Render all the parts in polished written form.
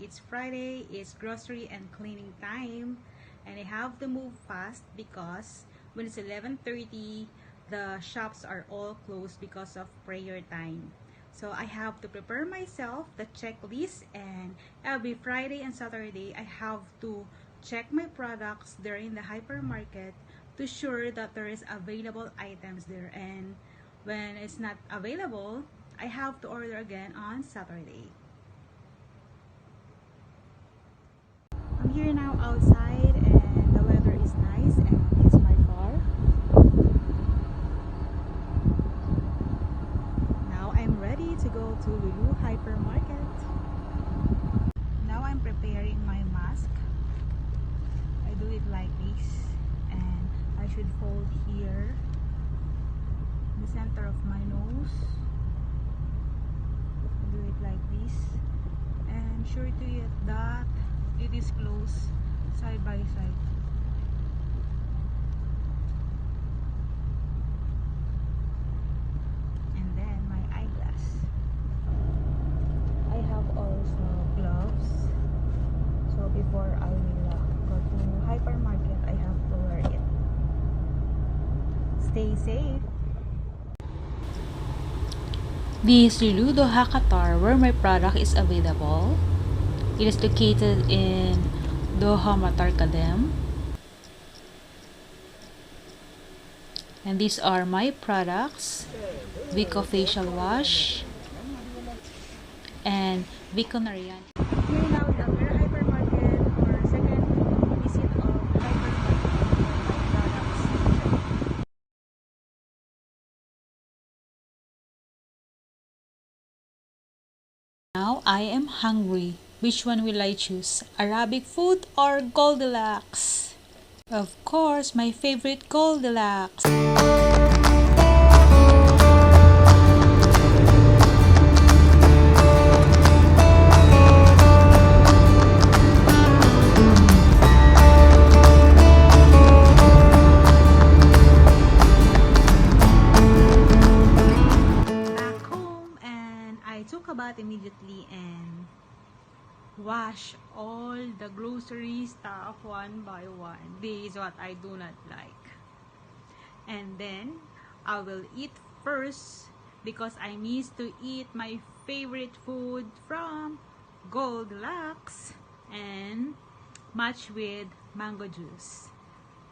it's Friday, it's grocery and cleaning time, and I have to move fast because when it's 11:30, the shops are all closed because of prayer time. So I have to prepare myself the checklist, and every Friday and Saturday I have to check my products during the hypermarket to sure that there is available items there, and when it's not available, I have to order again on Saturday. I'm here now outside and the weather is nice, and it's my car. Now I'm ready to go to Lulu Hypermarket. Now I'm preparing my mask. I do it like this, and I should fold here the center of my nose. I do it like this, and sure to it that it is close side by side. And then my eyeglass. I have also gloves, so before I will go to hypermarket I have to wear it. Stay safe. This Lulu Doha Qatar, where my product is available. It is located in Doha Matar Kadem. And these are my products: Vico Facial Wash and Vico Narian. Here now in Almira Hypermarket for second visit of hypermarket. My products. Now I am hungry. Which one will I choose? Arabic food or Goldilocks? Of course, my favorite Goldilocks. Back home, and I took a bath immediately and wash all the grocery stuff one by one. This is what I do not like. And then I will eat first because I miss to eat my favorite food from Goldilocks and match with mango juice.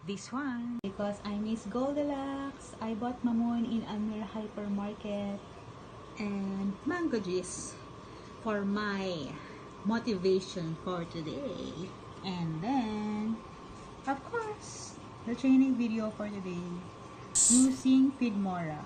This one. Because I miss Goldilocks, I bought Mamon in Almira Hypermarket and mango juice for my motivation for today. And then, of course, the training video for today using Feedmora.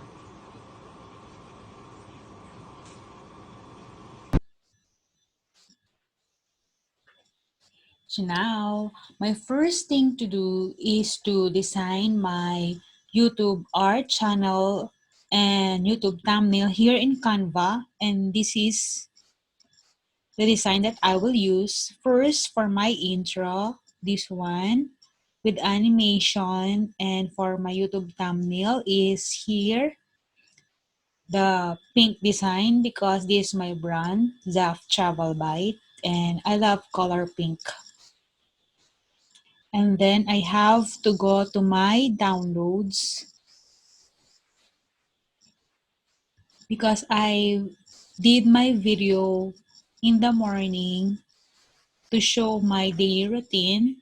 So now, my first thing to do is to design my YouTube art channel and YouTube thumbnail here in Canva, and this is the design that I will use. First, for my intro, this one with animation, and for my YouTube thumbnail is here the pink design because this is my brand, Zaf Travel Bite, and I love color pink. And then I have to go to my downloads because I did my video in the morning to show my daily routine,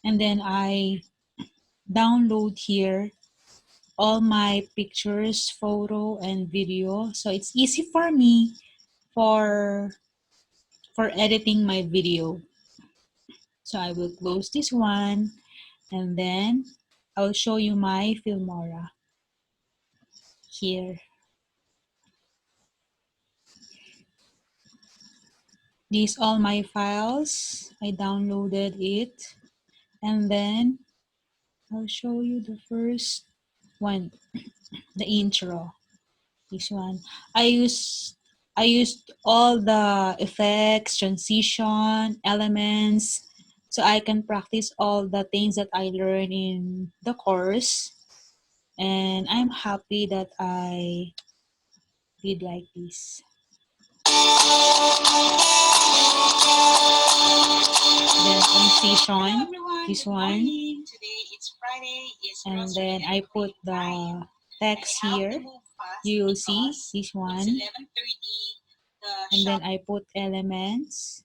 and then I download here all my pictures, photo, and video, so it's easy for me for editing my video. So I will close this one, and then I'll show you my Filmora here. These all my files. I downloaded it, and then I'll show you the first one, the intro. This one. I used all the effects, transition, elements, so I can practice all the things that I learned in the course. And I'm happy that I did like this. Then incision, this one. And then I put the text here. You will see this one. And then I put elements.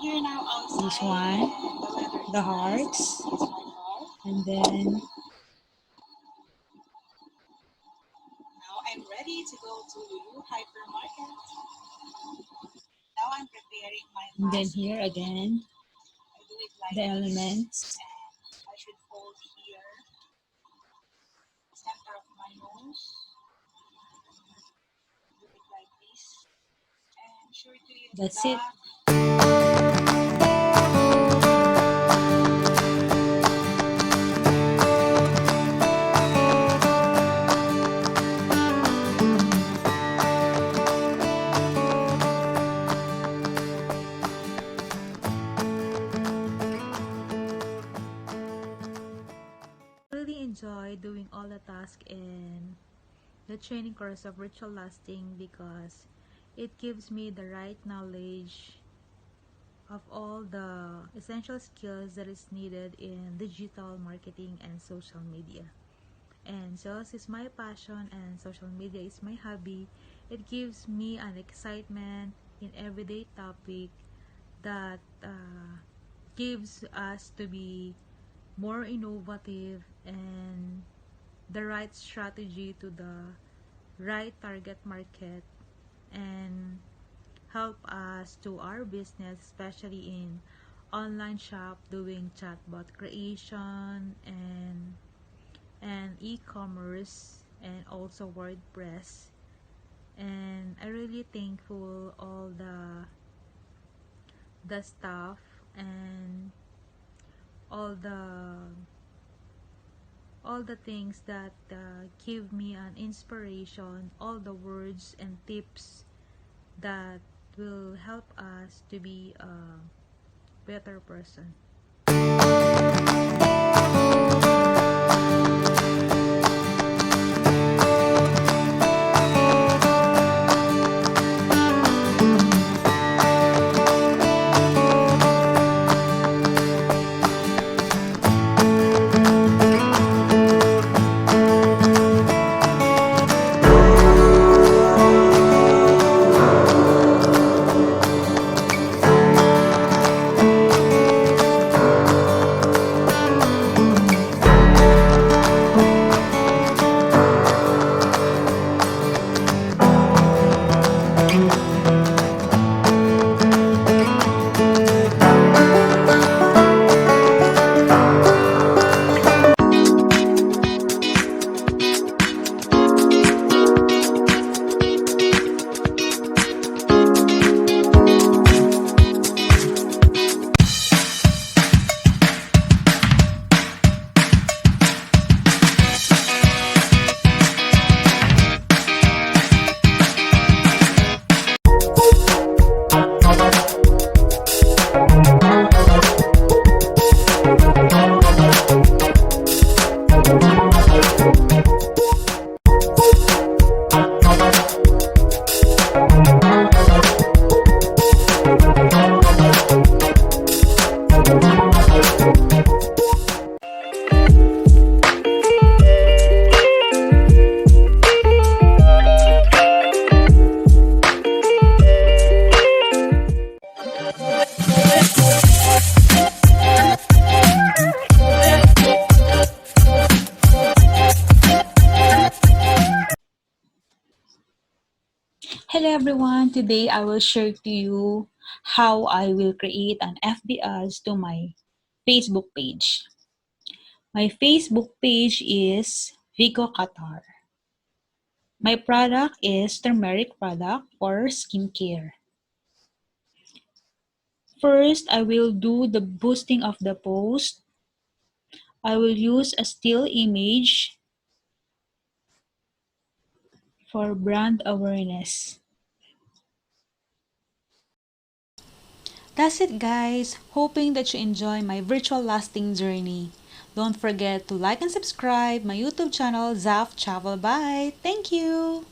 This one, the hearts. And then now I'm ready to go to Lulu Hypermarket. Now I'm preparing my mask. And then here again, I do it like the elements. And I should hold here, center of my nose. Do it like this. And sure to use that's it. Really enjoy doing all the tasks in the training course of Virtual Lasting because it gives me the right knowledge of all the essential skills that is needed in digital marketing and social media. And sales is my passion and social media is my hobby. It gives me an excitement in everyday topic that gives us to be more innovative and the right strategy to the right target market and help us to our business, especially in online shop, doing chatbot creation and e-commerce and also WordPress. And I really thankful all the staff and all the things that give me an inspiration, all the words and tips that will help us to be a better person. Hello everyone, today I will share to you how I will create an FB ads to my Facebook page. My Facebook page is Vico Qatar. My product is turmeric product or skincare. First, I will do the boosting of the post. I will use a still image for brand awareness. That's it guys, hoping that you enjoy my virtual lasting journey. Don't forget to like and subscribe my YouTube channel Zaf Travel. Bye! Thank you!